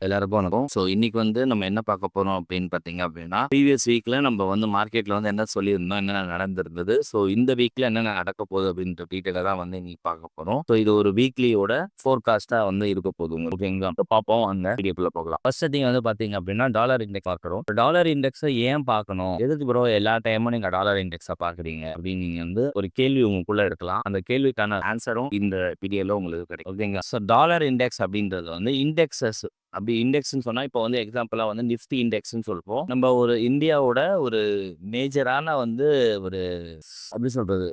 எல்லாருக்கும் வணக்கம். ஸோ இன்னைக்கு வந்து நம்ம என்ன பார்க்க போறோம் அப்படின்னு பார்த்தீங்க அப்படின்னா, ப்ரீவியஸ் வீக்ல நம்ம வந்து மார்க்கெட்ல வந்து என்ன சொல்லியிருந்தோம், என்னென்ன நடந்திருந்தது. ஸோ இந்த வீக்ல என்னென்ன நடக்க போகுது அப்படின்ற டீட்டெயில தான் வந்து இன்னைக்கு பார்க்க போறோம். ஸோ இது ஒரு வீக்லியோட ஃபோர்காஸ்ட்டா வந்து இருக்க போகுது உங்களுக்கு. ஓகேங்களா? இப்போ பார்ப்போம் வாங்க வீடியோக்குள்ள போகலாம். ஃபர்ஸ்ட் திங் வந்து பார்த்தீங்க அப்படின்னா, டாலர் இண்டெக்ஸ் பார்க்குறோம். டாலர் இண்டெக்ஸை ஏன் பார்க்கணும்? எதுக்கு ப்ரோ எல்லா டைமும் நீங்க டாலர் இண்டெக்ஸை பார்க்குறீங்க அப்படின்னு நீங்க வந்து ஒரு கேள்வி உங்களுக்குள்ள இருக்கலாம். அந்த கேள்விக்கான ஆன்சரும் இந்த வீடியோல உங்களுக்கு கிடைக்கும். ஓகேங்களா? ஸோ டாலர் இண்டெக்ஸ் அப்படின்றது வந்து இண்டெக்ஸஸ் அப்படி இண்டெக்ஸ்ன்னு சொன்னா, இப்போ வந்து எக்ஸாம்பிளா வந்து நிஃப்டி இண்டெக்ஸ்ன்னு சொல்லுவோம். நம்ம ஒரு இந்தியாவோட ஒரு மேஜரான வந்து ஒரு எப்படி சொல்றது?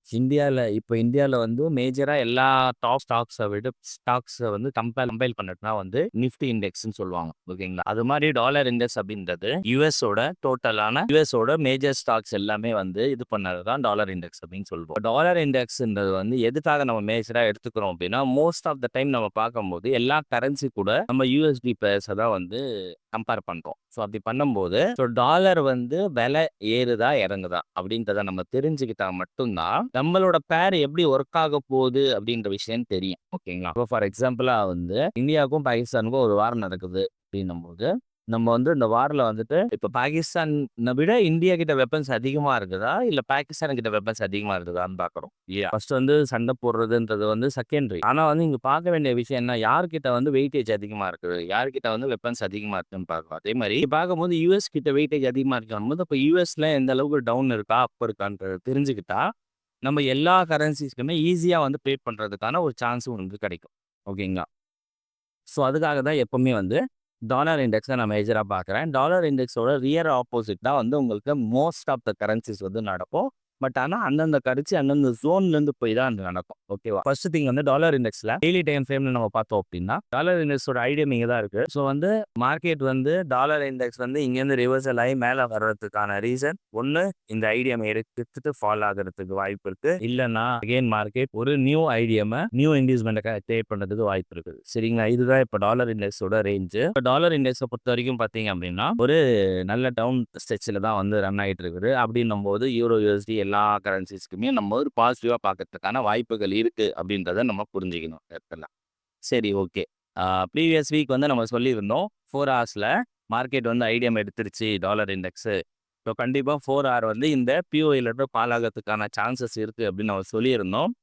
இந்தியால வந்து மேஜரா எல்லா டாப் ஸ்டாக்ஸ வந்து கம்பைல் பண்ணதுனா வந்து நிஃப்டி இண்டெக்ஸ்ன்னு சொல்லுவாங்க. ஓகேங்களா? அது மாரி டாலர் இண்டெக்ஸ் அப்படின்றது யுஎஸோட மேஜர் ஸ்டாக்ஸ் எல்லாமே வந்து இது பண்ணது தான் டாலர் இண்டெக்ஸ் அப்படின்னு சொல்லுவோம். டாலர் இண்டெக்ஸ்ன்றது வந்து எதுக்காக நம்ம மேஜரா எடுத்துக்கிறோம் அப்படின்னா, மோஸ்ட் ஆஃப் த டைம் நம்ம பார்க்கும்போது எல்லா கரன்சி கூட நம்ம யுஎஸ்டி பேர்ஸ தான் வந்து கம்பேர் பண்றோம். ஸோ அப்படி பண்ணும்போது டாலர் வந்து விலை ஏறுதா, இறங்குதா அப்படின்றத நம்ம தெரிஞ்சுக்கிட்டா மட்டும் தான் நம்மளோட பேர் எப்படி ஒர்க் ஆக போகுது அப்படின்ற விஷயம் தெரியும். ஓகேங்களா? இப்போ ஃபார் எக்ஸாம்பிளா வந்து இந்தியாவுக்கும் பாகிஸ்தானுக்கும் ஒரு வார் நடக்குது அப்படின்னும்போது, நம்ம வந்து இந்த வார்ல வந்துட்டு இப்ப பாகிஸ்தான விட இந்தியா கிட்ட வெப்பன்ஸ் அதிகமா இருக்குதா? இல்ல பாகிஸ்தான் கிட்ட வெப்பன்ஸ் அதிகமா இருக்குதான்னு பார்க்குறோம். இல்லையா? ஃபர்ஸ்ட் வந்து சண்டை போடுறதுன்றது வந்து செகண்டரி. ஆனா வந்து இங்க பார்க்க வேண்டிய விஷயம் என்ன? யார்கிட்ட வந்து வெயிட்டேஜ் அதிகமா இருக்குது? யார்கிட்ட வந்து வெப்பன்ஸ் அதிகமா இருக்குன்னு பார்க்கலாம். அதே மாரி பார்க்கும்போது யுஎஸ் கிட்ட வெயிட்டேஜ் அதிகமா இருக்கும்போது, அப்ப யுஎஸ்ல எந்த அளவுக்கு டவுன் இருக்கா, அப் இருக்கான்றத தெரிஞ்சுக்கிட்டா, நம்ம எல்லா கரன்சிஸ்க்குமே ஈஸியா வந்து ட்ரேட் பண்றதுக்கான ஒரு சான்ஸும் உங்களுக்கு கிடைக்கும். ஓகேங்களா? ஸோ அதுக்காக தான் எப்பவுமே வந்து டாலர் இண்டெக்ஸை நான் மேஜரா பார்க்குறேன். டாலர் இண்டெக்ஸோட ரியர் ஆப்போசிட் தான் வந்து உங்களுக்கு மோஸ்ட் ஆஃப் த கரன்சிஸ் வந்து நடக்கும். பட் ஆனா அந்தந்த கரன்சி அந்தந்த ஜோன்லேருந்து போய் தான் அது நடக்கும். ஓகேவா? ஃபர்ஸ்ட் திங் வந்து டாலர் இண்டெக்ஸ்ல டெய்லி டைம் ஃப்ரேம்ல நம்ம பார்த்தோம் அப்படின்னா, டாலர் இண்டெக்ஸோட ஐடியா இங்க தான் இருக்கு. ஸோ வந்து மார்க்கெட் வந்து டாலர் இண்டெக்ஸ் வந்து இங்கேருந்து ரிவர்சல் ஆகி மேலே வர்றதுக்கான ரீசன் ஒண்ணு இந்த ஐடிஎம் எடுத்துட்டு ஃபால் ஆகிறதுக்கு வாய்ப்பு இருக்கு. இல்லைன்னா அகைன் மார்க்கெட் ஒரு நியூ இன்டியூஸ்மெண்ட்டை கிரியேட் பண்றதுக்கு வாய்ப்பு இருக்குது. சரிங்களா? இதுதான் இப்போ டாலர் இண்டெக்ஸோட ரேஞ்ச். இப்போ டாலர் இண்டெக்ஸை பொறுத்த வரைக்கும் பார்த்தீங்க அப்படின்னா, ஒரு நல்ல டவுன் ஸ்ட்ரெச்சில் தான் வந்து ரன் ஆகிட்டு இருக்குது. அப்படின்னும்போது யூரோ யூஎஸ்டி எல்லா கரன்சிஸ்க்குமே நம்ம ஒரு பாசிட்டிவா பார்க்கறதுக்கான வாய்ப்புகள் இருக்கு அப்படின்றத நம்ம புரிஞ்சுக்கணும் இந்த இடத்துல. சரி, ஓகே. ப்ரீவியஸ் வீக் வந்து நம்ம சொல்லியிருந்தோம் 4 ஹார்ஸ்ல மார்க்கெட் வந்து ஐடிஎம் எடுத்துருச்சு டாலர் இண்டெக்ஸு. ஸோ கண்டிப்பா 4 ஹார் வந்து இந்த பிஓஐல இருந்து ஃபால் ஆகறதுக்கான சான்சஸ் இருக்கு அப்படின்னு நம்ம சொல்லியிருந்தோம்.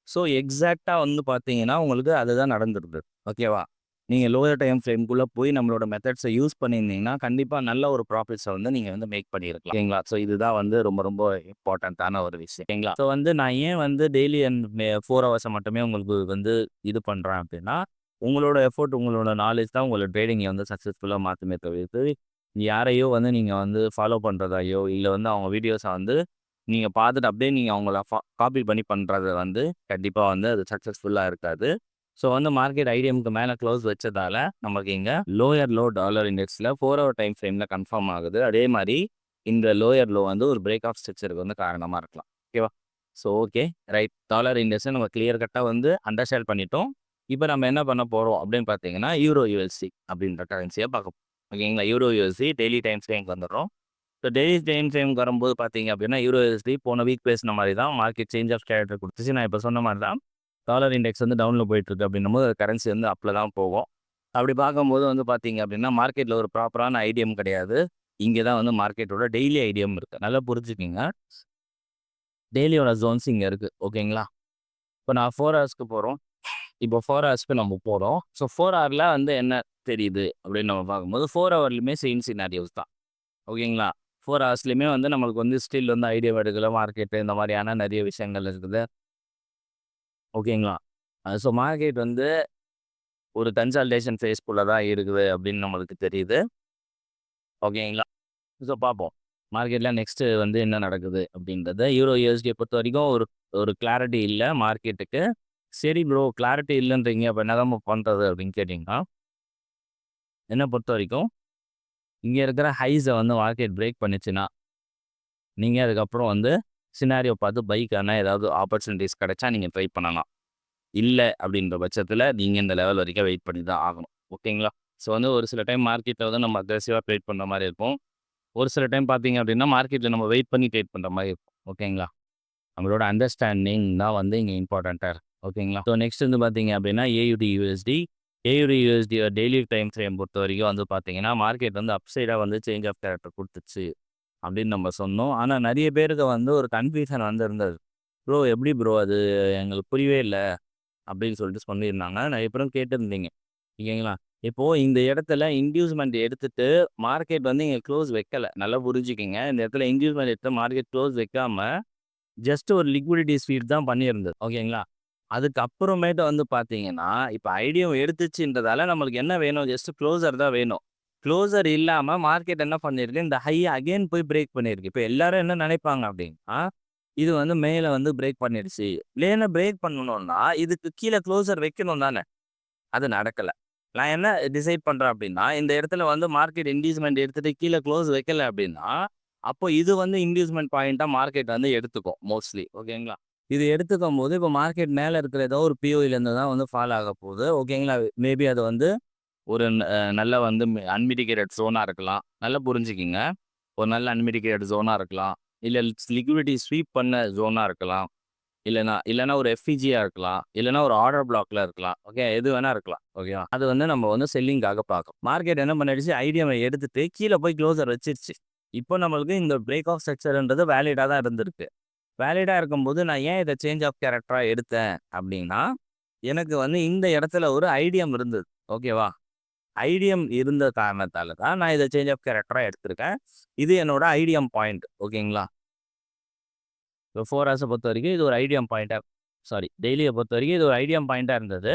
ஸோ எக்ஸாக்ட்டா வந்து பார்த்தீங்கன்னா, உங்களுக்கு அதுதான் நடந்திருக்கு. ஓகேவா? நீங்க லோயர் டைம் ஃப்ரேம்க்குள்ள போய் நம்மளோட மெத்தட்ஸ யூஸ் பண்ணியிருந்தீங்கன்னா, கண்டிப்பா நல்ல ஒரு ப்ராஃபிட்ஸ வந்து நீங்க வந்து மேக் பண்ணியிருக்கலாம். ஓகேங்களா? ஸோ இதுதான் வந்து ரொம்ப ரொம்ப இம்பார்ட்டன்ட்டான ஒரு விஷயம். ஓகேங்களா? ஸோ வந்து நான் ஏன் வந்து டெய்லி அண்ட் 4 ஹவர்ஸ மட்டுமே உங்களுக்கு வந்து இது பண்றேன் அப்படின்னா, உங்களோட எஃபோர்ட், உங்களோட நாலேட்ஜ் தான் உங்களோட ட்ரேடிங்க வந்து சக்சஸ்ஃபுல்லா மாத்துமே தவிர்த்து, யாரையோ வந்து நீங்க வந்து ஃபாலோ பண்றதாயோ, இல்ல வந்து அவங்க வீடியோஸ வந்து நீங்க பார்த்துட்டு அப்படியே நீங்க அவங்கள காப்பி பண்ணி பண்றது வந்து கண்டிப்பா வந்து அது சக்சஸ்ஃபுல்லா இருக்காது. ஸோ வந்து மார்க்கெட் ஐடிஎம்க்கு மேல க்ளோஸ் வச்சதால, நமக்கு இங்க லோயர் லோ டாலர் இண்டெக்ஸ்ல 4 ஹவர் டைம் ஃப்ரேம்ல கன்ஃபார்ம் ஆகுது. அதே மாரி இந்த லோயர் லோ வந்து ஒரு பிரேக் ஆஃப் ஸ்ட்ரக்சருக்கு வந்து காரணமா இருக்கலாம். ஓகேவா? So okay, right. டாலர் இண்டெக்ஸ நம்ம கிளியர் கட்டா வந்து அண்டர்ஸ்டாண்ட் பண்ணிட்டோம். இப்ப நம்ம என்ன பண்ண போறோம் அப்படின்னு பார்த்தீங்கன்னா, யூரோ யுஎஸ்டி அப்படின்ற கரன்சிய பார்க்க போறோம். ஓகேங்களா? யூரோ யுஎஸ்டி டெய்லி டைம் ஃப்ரேம்க்கு வந்துடுறோம். ஸோ டெய்லி டைம் ஃப்ரேம்க்கு வரும்போது பார்த்தீங்க அப்படின்னா, யூரோ யுஎஸ்டி போன வீக் பேசின மாரி தான் மார்க்கெட் சேஞ்ச் ஆஃப் கேரக்டர் குடுத்துச்சு. நான் இப்ப சொன்ன மாரி தான் டாலர் இண்டெக்ஸ் வந்து டவுன்ல போயிட்டுருக்கு அப்படின்னும்போது, கரன்சி வந்து அப்ல தான் போகும். அப்படி பார்க்கும்போது வந்து பார்த்தீங்க அப்படின்னா, மார்க்கெட்ல ஒரு ப்ராப்பரான ஐடிஎம் கிடையாது. இங்க தான் வந்து மார்க்கெட்டோட டெய்லி ஐடிஎம் இருக்கு. நல்லா புரிஞ்சுக்கங்க. டெய்லியோட ஜோன்ஸ் இங்க இருக்கு. ஓகேங்களா? இப்ப நான் 4 ஹவர்ஸ்க்கு போறோம். இப்போ 4 ஹவர்ஸ்க்கு நம்ம போறோம். ஸோ 4 ஹவர்ல வந்து என்ன தெரியுது அப்படின்னு நம்ம பார்க்கும்போது, 4 ஹவர்லயுமே சேம் சினாரியோஸ் தான். ஓகேங்களா? 4 ஹவர்ஸ்லயுமே வந்து நம்மளுக்கு வந்து ஸ்டில் வந்து ஐடியா எடுக்கல மார்க்கெட் இந்த மாதிரியான நிறைய விஷயங்கள் இருக்குது. ஓகேங்களா? ஸோ மார்க்கெட் வந்து ஒரு கன்சால்டேஷன் ஃபேஸ்க்குள்ள தான் இருக்குது அப்படின்னு நம்மளுக்கு தெரியுது. ஓகேங்களா? ஸோ பார்ப்போம். மார்க்கெட்ல நெக்ஸ்ட் வந்து என்ன நடக்குது அப்படின்றத. யூரோ யுஎஸ்டிய பொறுத்தவரைக்கும் ஒரு ஒரு கிளாரிட்டி இல்ல மார்க்கெட்டுக்கு. சரி ப்ரோ, கிளாரிட்டி இல்லன்றீங்க. அப்ப என்னதான் பண்றது அப்படின்னு கேட்டீங்கன்னா, என்ன பொறுத்தவரைக்கும் இங்க இருக்கிற ஹைஸ வந்து மார்க்கெட் பிரேக் பண்ணுச்சுன்னா, நீங்க அதுக்கப்புறம் வந்து சினாரியோ பார்த்து பைக்கான ஏதாவது ஆப்பர்ச்சுனிட்டீஸ் கிடைச்சா நீங்க ட்ரை பண்ணலாம். இல்ல அப்படின்ற பட்சத்தில நீங்க இந்த லெவல் வரைக்கும் வெயிட் பண்ணி தான் ஆகணும். ஓகேங்களா? ஸோ வந்து ஒரு சில டைம் மார்க்கெட்ல வந்து நம்ம அக்ரெசிவா ட்ரேட் பண்ற மாரி இருக்கும். ஒரு சில டைம் பார்த்தீங்க அப்படின்னா, மார்க்கெட்ல நம்ம வெயிட் பண்ணி ட்ரேட் பண்ற மாரி இருக்கும். ஓகேங்களா? நம்மளோட அண்டர்ஸ்டாண்டிங் தான் வந்து இங்க இம்பார்ட்டன்ட்டா இருக்கு. ஓகேங்களா? ஸோ நெக்ஸ்ட் வந்து பார்த்தீங்க அப்படின்னா, ஏயுடி UST AUD daily time frame பொறுத்தவரைக்கும் வந்து பார்த்தீங்கன்னா, மார்க்கெட் வந்து அப்சைடா வந்து சேஞ்ச் ஆஃப் கேரக்டர் குடுத்துச்சு அப்படின்னு நம்ம சொன்னோம். ஆனா நெறைய பேருக்கு வந்து ஒரு கன்ஃப்யூஷன் வந்து இருந்தது. ப்ரோ எப்படி ப்ரோ அது எங்களுக்கு புரியவே இல்ல அப்படின்னு சொல்லிட்டு சொல்லியிருந்தாங்க. நெறைய பேரும் கேட்டிருந்தீங்க. ஓகேங்களா? இப்போ இந்த இடத்துல இன்டியூஸ்மென்ட் எடுத்துட்டு மார்க்கெட் வந்து இங்க க்ளோஸ் வைக்கல. நல்லா புரிஞ்சுக்கங்க. இந்த இடத்துல இன்டியூஸ்மென்ட் எடுத்து மார்க்கெட் க்ளோஸ் வைக்காம ஜஸ்ட் ஒரு லிக்விடிட்டி ஸ்வீப் தான் பண்ணியிருந்தது. ஓகேங்களா? அதுக்கப்புறமேட்டு வந்து பார்த்தீங்கன்னா, இப்ப ஐடியா எடுத்துச்சுன்றதால நம்மளுக்கு என்ன வேணும்? ஜஸ்ட் க்ளோசர் தான் வேணும். க்ளோசர் இல்லாம மார்க்கெட் என்ன பண்ணிருக்கு, இந்த ஹைய அகைன் போய் பிரேக் பண்ணியிருக்கு. இப்ப எல்லாரும் என்ன நினைப்பாங்க அப்டின்னா, இது வந்து மேல வந்து பிரேக் பண்ணிடுச்சு. மேல பிரேக் பண்ணணும்னா, இதுக்கு கீழ க்ளோசர் வைக்கணும் தானே! அது நடக்கல. நான் என்ன டிசைட் பண்றேன் அப்டின்னா, இந்த இடத்துல வந்து மார்க்கெட் இன்டியூஸ்மென்ட் எடுத்துட்டு கீழ க்ளோஸ் வைக்கல அப்டின்னா, அப்போ இது வந்து இன்டியூஸ்மென்ட் பாயிண்ட்டா மார்க்கெட் வந்து எடுத்துக்கும் மோஸ்ட்லி. ஓகேங்களா? இது எடுத்துக்கும்போது, இப்போ மார்க்கெட் மேல இருக்கிற ஏதோ ஒரு பிஓஇலேருந்து தான் வந்து ஃபால் ஆகப்போகுது. ஓகேங்களா? மேபி அது வந்து ஒரு நல்ல வந்து அன்மிட்டிகேட்டட் ஸோனா இருக்கலாம். நல்லா புரிஞ்சுக்கங்க. ஒரு நல்ல அன்மிட்டிகேட்டட் ஸோனா இருக்கலாம். இல்ல லிக்விடிட்டி ஸ்வீப் பண்ண ஸோனா இருக்கலாம். இல்லன்னா ஒரு எஃப்இஜியா இருக்கலாம். இல்லன்னா ஒரு ஆர்டர் பிளாக்ல இருக்கலாம். ஓகே. எது வேணா இருக்கலாம். ஓகேவா? அது வந்து நம்ம வந்து செல்லிங்காக பார்க்கும். மார்க்கெட் என்ன பண்ணிடுச்சு, ஐடியாவ எடுத்துட்டு கீழ போய் க்ளோசர் வச்சிருச்சு. இப்போ நம்மளுக்கு இந்த பிரேக் ஆஃப் ஸ்ட்ரக்சர்ன்றது வேலிடா தான் இருந்திருக்கு. வேலிடா இருக்கும்போது நான் ஏன் இத சேஞ்ச் ஆஃப் கேரக்டரா எடுத்தேன் அப்டின்னா, எனக்கு வந்து இந்த இடத்துல ஒரு ஐடியம் இருந்தது. ஓகேவா? ஐடியம் இருந்த காரணத்தால தான் நான் இத சேஞ்ச் ஆஃப் கேரக்டரா எடுத்திருக்கேன். இது என்னோட ஐடியம் பாயிண்ட். ஓகேங்களா? இப்போ 4 ஹார்ஸ பொறுத்தவரைக்கும் இது ஒரு ஐடியம் பாயிண்ட்டா டெய்லிய பொறுத்தவரைக்கும் இது ஒரு ஐடியம் பாயிண்ட்டா இருந்தது.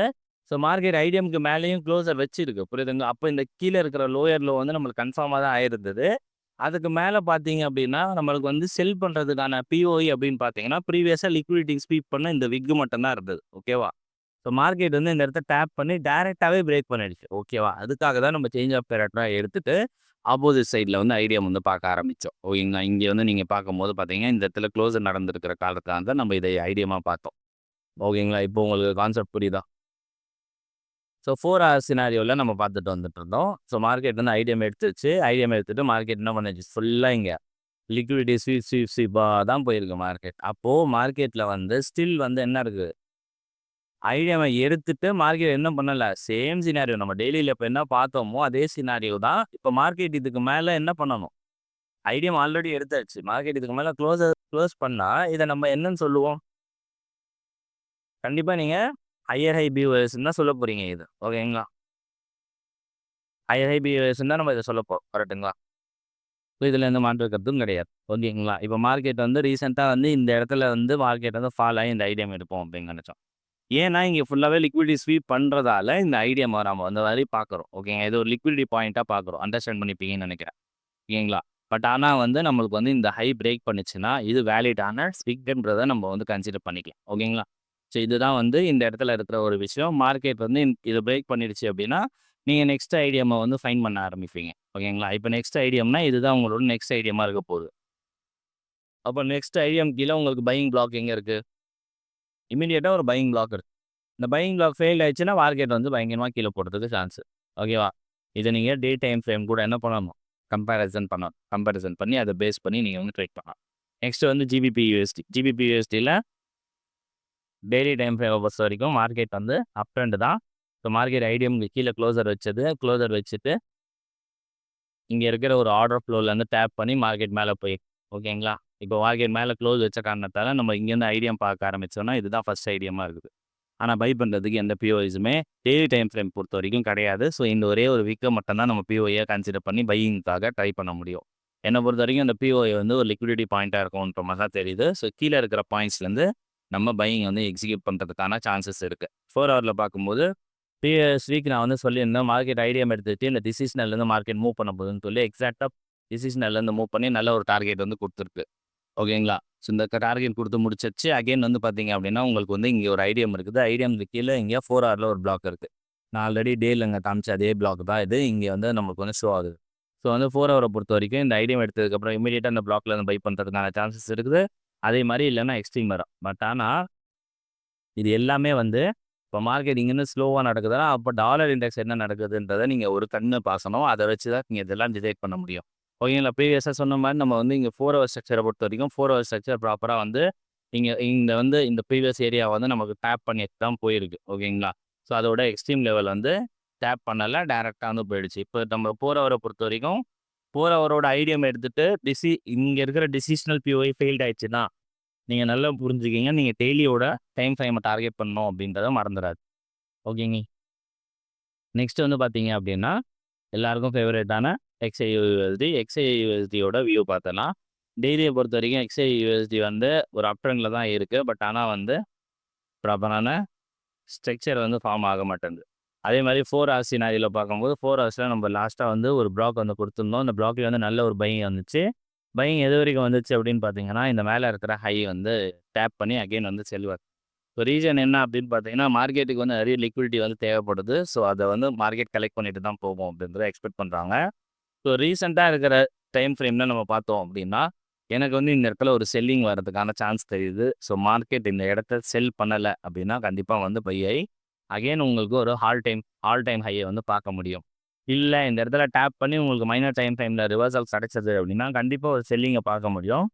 ஸோ மார்க்கெட் ஐடியம்க்கு மேலேயும் க்ளோஸர் வச்சிருக்கு. புரியுதுங்களா? அப்போ இந்த கீழ இருக்கிற லோயர் லோ வந்து நம்மளுக்கு கன்ஃபார்மா தான் ஆயிருந்தது. அதுக்கு மேல பார்த்தீங்க அப்டின்னா, நம்மளுக்கு வந்து செல் பண்றதுக்கான பிஓஇ அப்டின்னு பார்த்தீங்கன்னா, ப்ரீவியஸா லிக்விடிட்டி ஸ்வீப் பண்ண இந்த விக் மட்டும் தான் இருந்தது. ஓகேவா? ஸோ மார்க்கெட் வந்து இந்த இடத்த டேப் பண்ணி டைரக்ட்டாவே பிரேக் பண்ணிடுச்சு. ஓகேவா? அதுக்காக தான் நம்ம சேஞ்ச் ஆஃப் கேரக்டரா எடுத்துட்டு, ஆப்போசிட் சைட்ல வந்து ஐடியா வந்து பார்க்க ஆரம்பிச்சோம். ஓகேங்களா? இங்க வந்து நீங்க பார்க்கும்போது பார்த்தீங்கன்னா, இந்த இடத்துல க்ளோசர் நடந்திருக்கிற காரணத்தால தான் நம்ம இத ஐடியமா பார்த்தோம். ஓகேங்களா? இப்போ உங்களுக்கு கான்செப்ட் புரியுதா? ஸோ 4 ஹார்ஸ் சினாரியோல நம்ம பார்த்துட்டு வந்துட்டு இருந்தோம். ஸோ மார்க்கெட் வந்து ஐடியம் எடுத்துருச்சு. ஐடியம் எடுத்துட்டு மார்க்கெட் என்ன பண்ணுச்சு, ஃபுல்லா இங்க லிக்விடிட்டி ஸ்வீப், ஸ்வீப், ஸ்வீப்பா தான் போயிருக்கு மார்க்கெட். அப்போ மார்க்கெட்ல வந்து ஸ்டில் வந்து என்ன இருக்கு, ஐடியாவ எடுத்துட்டு மார்க்கெட் என்ன பண்ணல, சேம் சினாரியோ நம்ம டெய்லில இப்ப என்ன பார்த்தோமோ, அதே சினாரியோ தான். இப்ப மார்க்கெட் இதுக்கு மேல என்ன பண்ணணும், ஐடியா ஆல்ரெடி எடுத்தாச்சு. மார்க்கெட் இதுக்கு மேல க்ளோஸ் பண்ணா, இத நம்ம என்னன்னு சொல்லுவோம்? கண்டிப்பா நீங்க ஹையர் ஹை பியூஎஸ்ன்னு தான் சொல்லப் போறீங்க இது. ஓகேங்களா? ஹையர் ஹை பியூஎஸ்ன்னு தான் நம்ம இத சொல்லப் போறோம். கரெக்ட்டுங்களா? இதுல எந்த மாற்று கருத்தும் கிடையாது. ஓகேங்களா? இப்ப மார்க்கெட் வந்து ரீசென்ட்டா வந்து இந்த இடத்துல வந்து மார்க்கெட் வந்து ஃபால் ஆகி இந்த ஐடியா எடுப்போம் அப்படின்னு நெனச்சோம். ஏன்னா, இங்க ஃபுல்லாவே லிக்விடிட்டி ஸ்வீப் பண்றதால இந்த ஐடியா நாம அந்த மாரி பார்க்குறோம். ஓகேங்க. இது ஒரு லிக்விடிட்டி பாயிண்ட்டா பார்க்குறோம். அண்டர்ஸ்டாண்ட் பண்ணிப்பீங்கன்னு நெனைக்கிறேன். ஓகேங்களா? பட் ஆனா வந்து நம்மளுக்கு வந்து இந்த ஹை பிரேக் பண்ணுச்சுன்னா, இது வேலிடான ஸ்விங்ன்றத நம்ம வந்து கன்சிடர் பண்ணிக்கலாம். ஓகேங்களா? ஸோ இதுதான் வந்து இந்த இடத்துல இருக்கிற ஒரு விஷயம். மார்க்கெட் வந்து இத பிரேக் பண்ணிடுச்சு அப்டின்னா, நீங்க நெக்ஸ்ட் ஐடியம்ம வந்து ஃபைண்ட் பண்ண ஆரம்பிப்பீங்க. ஓகேங்களா? இப்ப நெக்ஸ்ட் ஐடியம்னா இதுதான் உங்களோட நெக்ஸ்ட் ஐடியமா இருக்க போகுது. அப்ப நெக்ஸ்ட் ஐடியம் கீழ உங்களுக்கு பையிங் பிளாக் எங்க இருக்கு? இம்மீடியட்டா ஒரு பையிங் பிளாக் இருக்கு. இந்த பையிங் பிளாக் ஃபெயில் ஆயிடுச்சுன்னா, மார்க்கெட் வந்து பயங்கரமா கீழ போறதுக்கு சான்ஸ். ஓகேவா? இத நீங்க டே டைம் ஃப்ரேம் கூட என்ன பண்ணணும்? கம்பேரிசன் பண்ணணும். கம்பேரிசன் பண்ணி அத பேஸ் பண்ணி நீங்க வந்து ட்ரேட் பண்ணலாம். நெக்ஸ்ட் வந்து ஜிபிபி யூஎஸ்டி. ஜிபிபி யூஎஸ்டில டெய்லி டைம் ஃப்ரேம பொறுத்தவரைக்கும் மார்க்கெட் வந்து அப் ட்ரெண்ட் தான். ஸோ மார்க்கெட் ஐடியம்க்கு கீழ க்ளோசர் வச்சது. க்ளோசர் வச்சுட்டு, இங்க இருக்கிற ஒரு ஆர்டர் ஃப்ளோலருந்து டேப் பண்ணி மார்க்கெட் மேல போய் ஓகேங்களா? இப்போ மார்க்கெட் மேல க்ளோஸ் வச்ச காரணத்தால நம்ம இங்கேருந்து ஐடியம் பார்க்க ஆரம்பிச்சோம்னா, இதுதான் ஃபர்ஸ்ட் ஐடியமா இருக்குது. ஆனா பை பண்றதுக்கு எந்த பிஓஐஸுமே டெய்லி டைம் ஃப்ரேம் பொறுத்தவரைக்கும் கிடையாது. ஸோ இந்த ஒரே ஒரு வீக்க மட்டும் தான் நம்ம பிஓஐயா கன்சிடர் பண்ணி பையிங்க்காக ட்ரை பண்ண முடியும். என்ன பொறுத்தவரைக்கும் இந்த பிஓஐ வந்து ஒரு லிக்விடிட்டி பாயிண்ட்டா இருக்கும்ன்ற மாரி தான் தெரியுது. ஸோ கீழ இருக்கிற பாயிண்ட்ஸ்லேருந்து நம்ம பையிங் வந்து எக்ஸிக்யூட் பண்றதுக்கான சான்சஸ் இருக்கு. 4 ஹவர்ல பார்க்கும்போது ப்ரீவியஸ் வீக் நான் வந்து சொல்லியிருந்தேன். மார்க்கெட் ஐடியம் எடுத்துட்டு இந்த டிசிஷனல்லேருந்து மார்க்கெட் மூவ் பண்ண போகுதுன்னு சொல்லி எக்ஸாக்ட்டா டிசிஷனல்லேருந்து மூவ் பண்ணி நல்ல ஒரு டார்கெட் வந்து குடுத்துருக்கு. ஓகேங்களா? ஸோ இந்த டார்கெட் குடுத்து முடிச்சிருச்சு. அகைன் வந்து பார்த்தீங்க அப்டின்னா, உங்களுக்கு வந்து இங்க ஒரு ஐடியம் இருக்குது. ஐடியம்க்கு கீழ இங்க 4 ஹார்ல ஒரு பிளாக் இருக்கு. நான் ஆல்ரெடி டேலங்க காமிச்ச அதே பிளாக் தான் இது. இங்க வந்து நமக்கு வந்து ஷோ ஆகுது. ஸோ வந்து 4 ஹவர பொறுத்தவரைக்கும் இந்த ஐடியம் எடுத்ததுக்கப்புறம் இம்மீடியட்டா இந்த பிளாக்ல இருந்து பை பண்றதுக்கான சான்சஸ் இருக்குது. அதே மாரி இல்லன்னா எக்ஸ்ட்ரீம் வரும். பட் ஆனா, இது எல்லாமே வந்து இப்ப மார்க்கெட் இங்கேருந்து ஸ்லோவா நடக்குதுன்னா, அப்ப டாலர் இண்டெக்ஸ் என்ன நடக்குதுன்றத நீங்க ஒரு கண்ணு பாசணும். அத வச்சு தான் நீங்க இதெல்லாம் டிசைட் பண்ண முடியும். ஓகேங்களா? ப்ரீவியஸா சொன்ன மாரி நம்ம வந்து இங்க 4 ஹவர் ஸ்ட்ரக்சர பொறுத்தவரைக்கும் 4 ஹவர் ஸ்ட்ரக்சர் ப்ராப்பரா வந்து இங்க இந்த இந்த ப்ரீவியஸ் ஏரியா வந்து நமக்கு டேப் பண்ணிட்டு தான் போயிருக்கு. ஓகேங்களா? ஸோ அதோட எக்ஸ்ட்ரீம் லெவல் வந்து டேப் பண்ணல. டைரக்ட்டா வந்து போயிடுச்சு. இப்ப நம்ம போறவர பொறுத்தவரைக்கும், போறவரோட ஐடியம் எடுத்துட்டு இங்க இருக்கிற டிசிஷனல் பிஓஐ ஃபெயில்ட் ஆயிடுச்சுன்னா, நீங்க நல்லா புரிஞ்சுக்கங்க. நீங்க டெய்லியோட டைம் ஃப்ரேம டார்கெட் பண்ணணும் அப்படின்றத மறந்துறாது. ஓகேங்க. நெக்ஸ்ட் வந்து பார்த்தீங்க அப்படின்னா, எல்லாருக்கும் ஃபேவரட்டான XAUUSD. XAUUSDயோட வியூ பார்த்தலாம். டெய்லிய பொறுத்தவரைக்கும் XAUUSD வந்து ஒரு அப் ட்ரெண்ட்ல தான் இருக்கு. பட் ஆனா வந்து ப்ராப்பரான ஸ்ட்ரக்சர் வந்து ஃபார்ம் ஆக மாட்டேங்குது. அதே மாரி 4 ஹார்ஸ் சினாரியோல பார்க்கும்போது 4 ஹார்ஸ்ல நம்ம லாஸ்ட்டா வந்து ஒரு ப்ளாக் வந்து குடுத்துருந்தோம். அந்த ப்ளாக்ல வந்து நல்ல ஒரு பையிங் வந்துச்சு. பையிங் எது வரைக்கும் வந்துச்சு அப்படின்னு பார்த்தீங்கன்னா, இந்த மேல இருக்கிற ஹை வந்து டேப் பண்ணி அகைன் வந்து செல்வார். ஸோ ரீசன் என்ன அப்படின்னு பார்த்தீங்கன்னா, மார்க்கெட்டுக்கு வந்து நிறைய லிக்விடிட்டி வந்து தேவைப்படுது. ஸோ அத வந்து மார்க்கெட் கலெக்ட் பண்ணிட்டு தான் போகும் அப்படின்றத எக்ஸ்பெக்ட் பண்றாங்க. ஸோ ரீசென்ட்டா இருக்கிற டைம் ஃப்ரேம்ல நம்ம பார்த்தோம் அப்படின்னா, எனக்கு வந்து இந்த இடத்துல ஒரு செல்லிங் வரதுக்கான சான்ஸ் தெரியுது. ஸோ மார்க்கெட் இந்த இடத்த செல் பண்ணல அப்படின்னா, கண்டிப்பா வந்து பை ஆயி, அகைன் உங்களுக்கு ஒரு ஆல் டைம் ஹைய வந்து பார்க்க முடியும். இல்ல இந்த இடத்துல டேப் பண்ணி உங்களுக்கு மைனர் டைம் ஃப்ரேம்ல ரிவர்சல் கிடைச்சது அப்படின்னா, கண்டிப்பா ஒரு செல்லிங்க பார்க்க முடியும்.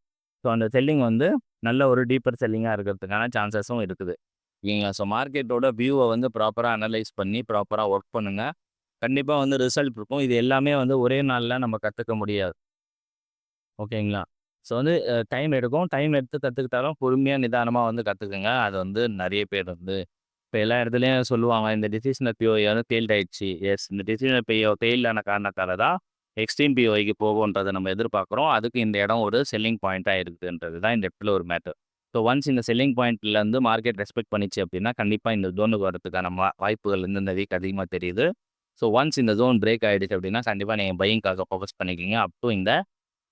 ஸோ அந்த செல்லிங் வந்து நல்ல ஒரு டீப்பர் செல்லிங்கா இருக்கிறதுக்கான சான்சஸும் இருக்குது. ஓகேங்களா? ஸோ மார்க்கெட்டோட வியூவ வந்து ப்ராப்பரா அனலைஸ் பண்ணி, ப்ராப்பரா ஒர்க் பண்ணுங்க. கண்டிப்பா வந்து ரிசல்ட் இருக்கும். இது எல்லாமே வந்து ஒரே நாள்ல நம்ம கத்துக்க முடியாது. ஓகேங்களா? ஸோ வந்து டைம் எடுக்கும். டைம் எடுத்து கத்துக்கிட்டாலும் பொறுமையா, நிதானமா வந்து கத்துக்கங்க. அது வந்து நெறைய பேர் வந்து இப்ப எல்லா இடத்துலயும் சொல்லுவாங்க, இந்த டிசிஷனல் பிஓஐ வந்து ஃபெயில்ட் ஆயிடுச்சு. எஸ், இந்த டிசிஷனல் பிஓ ஃபெயில் ஆன காரணத்தால தான் எக்ஸ்ட்ரீம் பிஓஐக்கு போகும்ன்றத நம்ம எதிர்பார்க்குறோம். அதுக்கு இந்த இடம் ஒரு செல்லிங் பாயிண்ட்டா இருக்குன்றது தான் இந்த இடத்துல ஒரு மேட்டர். ஸோ ஒன்ஸ் இந்த செல்லிங் பாயிண்ட்லேருந்து மார்க்கெட் ரெஸ்பெக்ட் பண்ணிச்சு அப்படின்னா, கண்டிப்பா இந்த ஜோனுக்கு வரதுக்கான வாய்ப்புகள் வந்து இந்த வீக் அதிகமா தெரியுது. ஸோ ஒன்ஸ் இந்த ஜோன் பிரேக் ஆயிடுச்சு அப்படின்னா, கண்டிப்பா நீங்க பையிங்காக ஃபோக்கஸ் பண்ணிக்கங்க. அப் டூ இந்த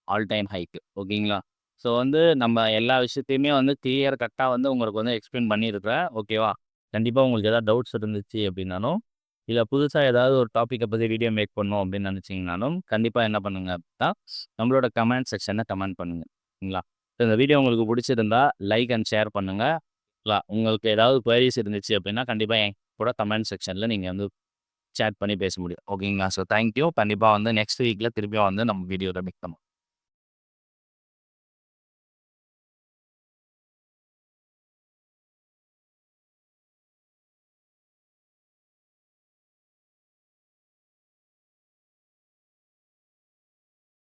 ஆல் டைம் ஹைக்கு. ஓகேங்களா? ஸோ வந்து நம்ம எல்லா விஷயத்தையுமே வந்து கிளியர் கட்டா வந்து உங்களுக்கு வந்து எக்ஸ்பிளைன் பண்ணியிருக்கிறேன். ஓகேவா? கண்டிப்பா உங்களுக்கு ஏதாவது டவுட்ஸ் இருந்துச்சு அப்படின்னாலும், இல்ல புதுசா ஏதாவது ஒரு டாபிக்க பத்தி வீடியோ மேக் பண்ணணும் அப்படின்னு நினைச்சீங்கனாலும், கண்டிப்பா என்ன பண்ணுங்க அப்படின்னா, நம்மளோட கமெண்ட் செக்ஷன்ல கமெண்ட் பண்ணுங்க. சரிங்களா? இந்த வீடியோ உங்களுக்கு பிடிச்சிருந்தா லைக் அண்ட் ஷேர் பண்ணுங்க. உங்களுக்கு ஏதாவது குவெரீஸ் இருந்துச்சு அப்படின்னா, கண்டிப்பா என் கூட கமெண்ட் செக்ஷன்ல நீங்க வந்து சேட் பண்ணி பேச முடியும். ஓகேங்களா? So thank you. கண்டிப்பா வந்து நெக்ஸ்ட் வீக்ல திருப்பியும் வந்து நம்ம வீடியோல மீட் பண்ணலாம்.